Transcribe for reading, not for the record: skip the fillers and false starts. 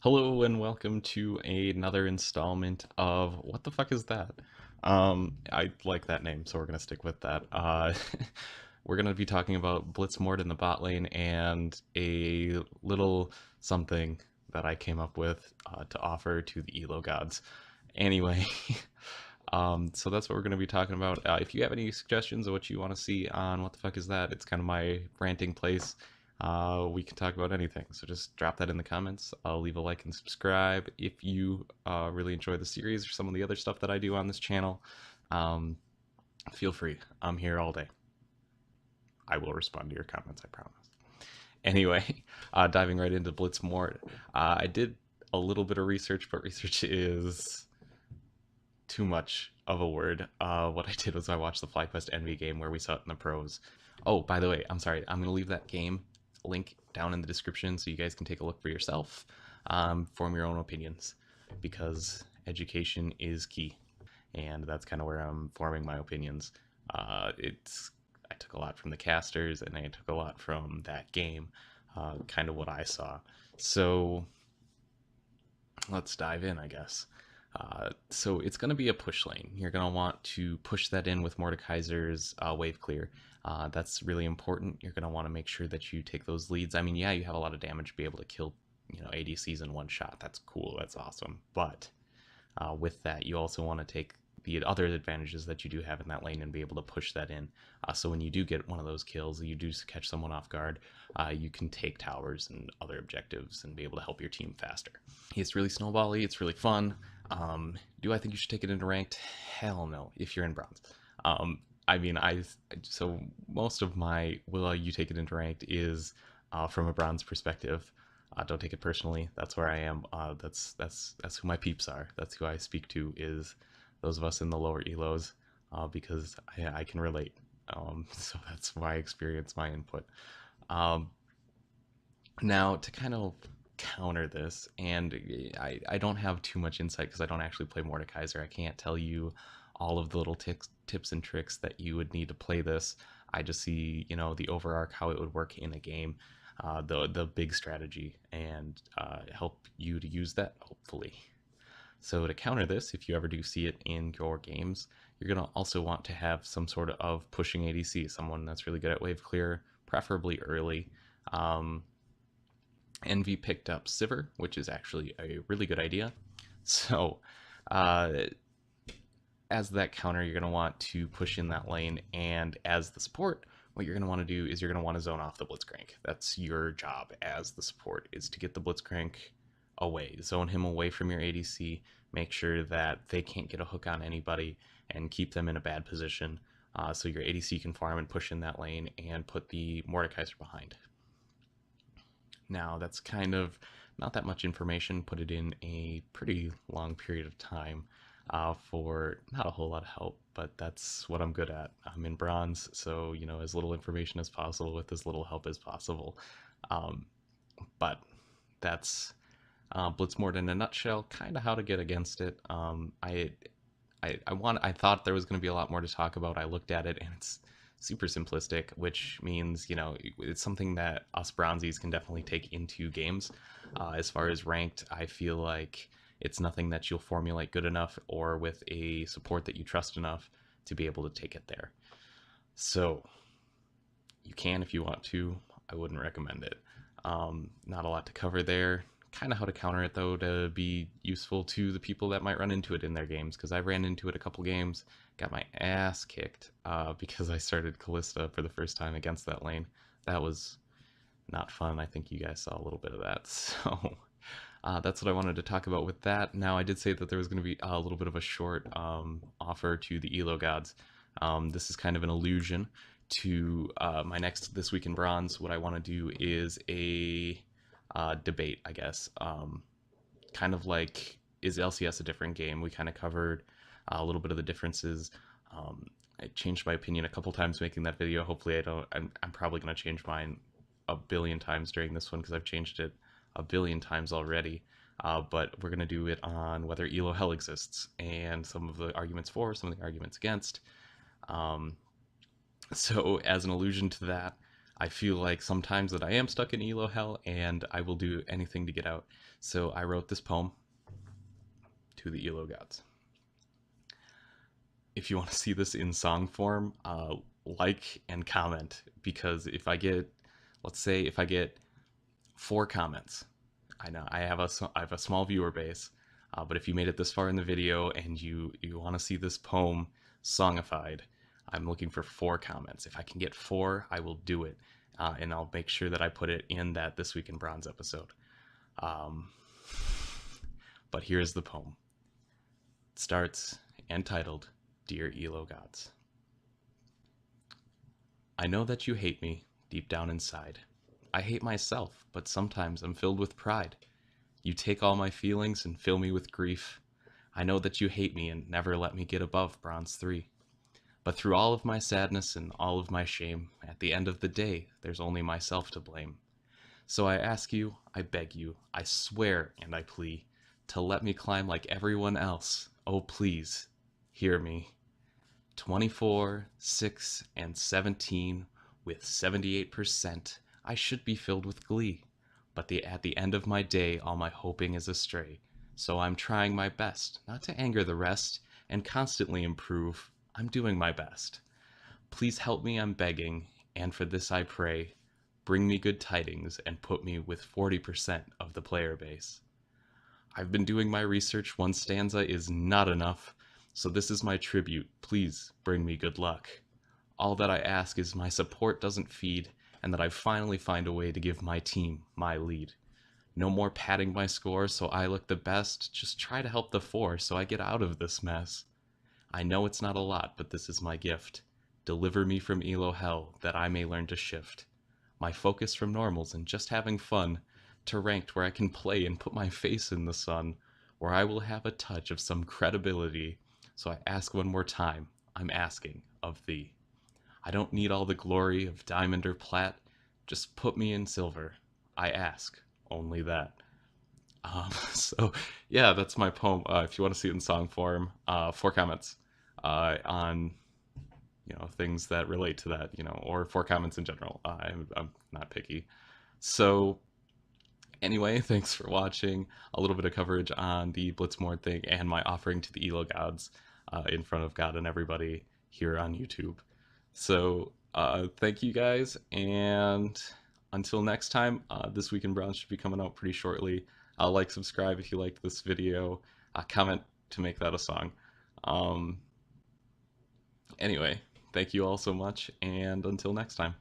Hello and welcome to another installment of What the fuck is that? I like that name, so we're gonna stick with that. We're gonna be talking about Blitz Morde in the bot lane and a little something that I came up with to offer to the Elo Gods. Anyway, so that's what we're gonna be talking about. If you have any suggestions of what you want to see on What the fuck is that, it's kind of my ranting place. We can talk about anything. So just drop that in the comments. I'll leave a like and subscribe if you really enjoy the series or some of the other stuff that I do on this channel. Um, Feel free. I'm here all day. I will respond to your comments, I promise. Anyway, diving right into Blitz Morde. I did a little bit of research, but research is too much of a word. What I did was I watched the FlyQuest Envy game where we saw it in the pros. Oh, by the way, I'm sorry. I'm going to leave that game link down in the description so you guys can take a look for yourself, form your own opinions, because education is key, and that's kind of where I'm forming my opinions. I took a lot from the casters, and I took a lot from that game, kind of what I saw. So let's dive in, I guess. So it's going to be a push lane. You're going to want to push that in with Mordekaiser's wave clear. That's really important. You're going to want to make sure that you take those leads. I mean, yeah, you have a lot of damage to be able to kill, ADCs in one shot. That's cool. That's awesome. But with that, you also want to take the other advantages that you do have in that lane and be able to push that in. So when you do get one of those kills, you do catch someone off guard, you can take towers and other objectives and be able to help your team faster. It's really snowbally. It's really fun. Do I think you should take it into ranked? Hell no, if you're in bronze. I mean, so most of my will you take it into ranked is from a bronze perspective. Don't take it personally. That's where I am. That's who my peeps are. That's who I speak to, is those of us in the lower elos, because I can relate. So that's my experience, my input. Um, Now to kind of counter this, and I don't have too much insight because I don't actually play Mordekaiser. I can't tell you all of the little tips and tricks that you would need to play this. I just see, the overarch, how it would work in a game, the big strategy, and help you to use that, hopefully. So to counter this, if you ever do see it in your games, you're going to also want to have some sort of pushing ADC, someone that's really good at wave clear, preferably early. Envy picked up Sivir, which is actually a really good idea. So uh, as that counter, you're going to want to push in that lane, and as the support, what you're going to want to do is you're going to want to zone off the Blitzcrank. That's your job as the support, is to get the Blitzcrank away. Zone him away from your ADC, make sure that they can't get a hook on anybody, and keep them in a bad position, so your ADC can farm and push in that lane and put the Mordekaiser behind. Now, that's kind of not that much information, put it in a pretty long period of time, for not a whole lot of help, but that's what I'm good at. I'm in bronze, so, as little information as possible with as little help as possible. But that's Blitz Morde in a nutshell, kind of how to get against it. I thought there was going to be a lot more to talk about. I looked at it, and it's super simplistic, which means, it's something that us bronzies can definitely take into games. As far as ranked, I feel like it's nothing that you'll formulate good enough or with a support that you trust enough to be able to take it there. So you can if you want to. I wouldn't recommend it. Not a lot to cover there. Kind of how to counter it, though, to be useful to the people that might run into it in their games, because I ran into it a couple games, got my ass kicked because I started Callista for the first time against that lane. That was not fun. I think you guys saw a little bit of that. So that's what I wanted to talk about with that. Now, I did say that there was going to be a little bit of a short offer to the Elo Gods. This is kind of an allusion to my next This Week in Bronze. What I want to do is a debate, I guess. Kind of like, is LCS a different game? We kind of covered a little bit of the differences. I changed my opinion a couple times making that video. Hopefully I don't. I'm probably going to change mine a billion times during this one, because I've changed it a billion times already. But we're going to do it on whether Elo Hell exists, and some of the arguments for, some of the arguments against. So as an allusion to that, I feel like sometimes that I am stuck in elo hell, and I will do anything to get out. So I wrote this poem to the Elo Gods. If you want to see this in song form, like and comment, because if I get, let's say, if I get 4 comments, I know I have a small viewer base, but if you made it this far in the video and you want to see this poem songified, I'm looking for 4 comments. If I can get 4, I will do it, and I'll make sure that I put it in that This Week in Bronze episode. Um, but here's the poem. It starts entitled, Dear Elo Gods. I know that you hate me deep down inside. I hate myself, but sometimes I'm filled with pride. You take all my feelings and fill me with grief. I know that you hate me and never let me get above Bronze 3. But through all of my sadness and all of my shame, at the end of the day, there's only myself to blame. So I ask you, I beg you, I swear and I plea, to let me climb like everyone else. Oh please, hear me. 24, 6, and 17, with 78%, I should be filled with glee. But at the end of my day, all my hoping is astray. So I'm trying my best, not to anger the rest, and constantly improve. I'm doing my best. Please help me, I'm begging, and for this I pray. Bring me good tidings and put me with 40% of the player base. I've been doing my research, one stanza is not enough, so this is my tribute, please bring me good luck. All that I ask is my support doesn't feed, and that I finally find a way to give my team my lead. No more padding my score so I look the best, just try to help the 4 so I get out of this mess. I know it's not a lot, but this is my gift. Deliver me from elo hell, that I may learn to shift my focus from normals and just having fun to ranked where I can play and put my face in the sun, where I will have a touch of some credibility. So I ask one more time, I'm asking of thee. I don't need all the glory of diamond or plat, just put me in silver. I ask only that. So yeah, that's my poem. If you want to see it in song form, 4 comments on things that relate to that, or 4 comments in general. I'm not picky. So anyway, thanks for watching. A little bit of coverage on the Blitz Morde thing and my offering to the Elo Gods in front of God and everybody here on YouTube. So thank you guys, and until next time, This Week in Bronze should be coming out pretty shortly. Like, subscribe if you liked this video, comment to make that a song. Anyway, thank you all so much, and until next time.